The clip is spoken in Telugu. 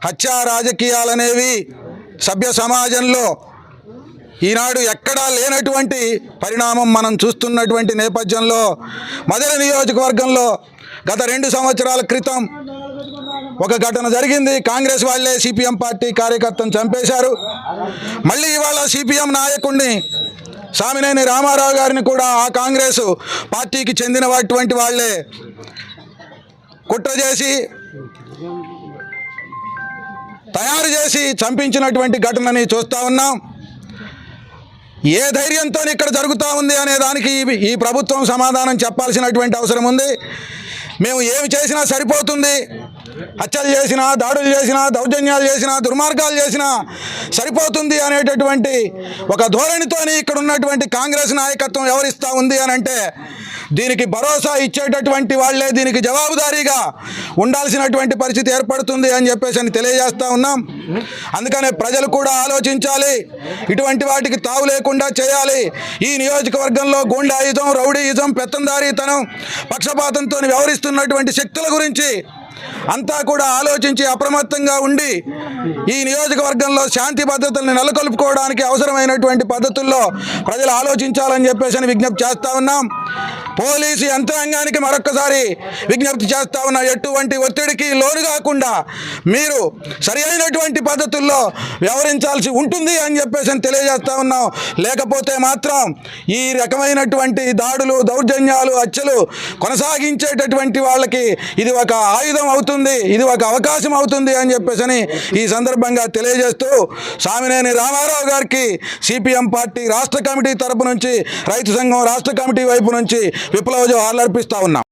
హత్యా రాజకీయాలనేవి సభ్య సమాజంలో ఈనాడు ఎక్కడా లేనటువంటి పరిణామం మనం చూస్తున్నటువంటి నేపథ్యంలో మధుర నియోజకవర్గంలో గత 2 సంవత్సరాల క్రితం ఒక ఘటన జరిగింది. కాంగ్రెస్ వాళ్ళే సిపిఎం పార్టీ కార్యకర్తను చంపేశారు. మళ్ళీ ఇవాళ సిపిఎం నాయకుడిని సామినేని రామారావు గారిని కూడా ఆ కాంగ్రెస్ పార్టీకి చెందినటువంటి వాళ్ళే కుట్ర చేసి తయారు చేసి చంపించినటువంటి ఘటనని చూస్తూ ఉన్నాం. ఏ ధైర్యంతో ఇక్కడ జరుగుతూ ఉంది అనే దానికి ఈ ప్రభుత్వం సమాధానం చెప్పాల్సినటువంటి అవసరం ఉంది. మేము ఏమి చేసినా సరిపోతుంది, హత్యలు చేసినా, దాడులు చేసినా, దౌర్జన్యాలు చేసినా, దుర్మార్గాలు చేసినా సరిపోతుంది అనేటటువంటి ఒక ధోరణితోని ఇక్కడ ఉన్నటువంటి కాంగ్రెస్ నాయకత్వం వ్యవహరిస్తూ ఉంది అని అంటే దీనికి భరోసా ఇచ్చేటటువంటి వాళ్లే దీనికి జవాబుదారీగా ఉండాల్సినటువంటి పరిస్థితి ఏర్పడుతుంది అని చెప్పేసి తెలియజేస్తూ ఉన్నాం. అందుకనే ప్రజలు కూడా ఆలోచించాలి, ఇటువంటి వాటికి తావు లేకుండా చేయాలి. ఈ నియోజకవర్గంలో గూండాయిజం, రౌడీయిజం, పెత్తందారీతనం, పక్షపాతంతో వ్యవహరిస్తున్నటువంటి శక్తుల గురించి అంతా కూడా ఆలోచించి అప్రమత్తంగా ఉండి ఈ నియోజకవర్గంలో శాంతి భద్రతల్ని నెలకొల్పుకోవడానికి అవసరమైనటువంటి పద్ధతుల్లో ప్రజలు ఆలోచించాలని చెప్పేసి విజ్ఞప్తి చేస్తూ ఉన్నాం. పోలీసు యంత్రాంగానికి మరొక్కసారి విజ్ఞప్తి చేస్తూ ఉన్నాం, ఎటువంటి ఒత్తిడికి లోను కాకుండా మీరు సరి అయినటువంటి పద్ధతుల్లో వ్యవహరించాల్సి ఉంటుంది అని చెప్పేసి తెలియజేస్తూ ఉన్నాం. లేకపోతే మాత్రం ఈ రకమైనటువంటి దాడులు, దౌర్జన్యాలు, హత్యలు కొనసాగించేటటువంటి వాళ్ళకి ఇది ఒక ఆయుధం అవుతుంది, ఇది ఒక అవకాశం అవుతుంది అని చెప్పేసి ఈ సందర్భంగా తెలియజేస్తూ సామినేని రామారావు గారికి సిపిఎం పార్టీ రాష్ట్ర కమిటీ తరపు నుంచి, రైతు సంఘం రాష్ట్ర కమిటీ వైపు నుంచి విప్లవ జోహార్లు అర్పిస్తూ ఉన్నాం.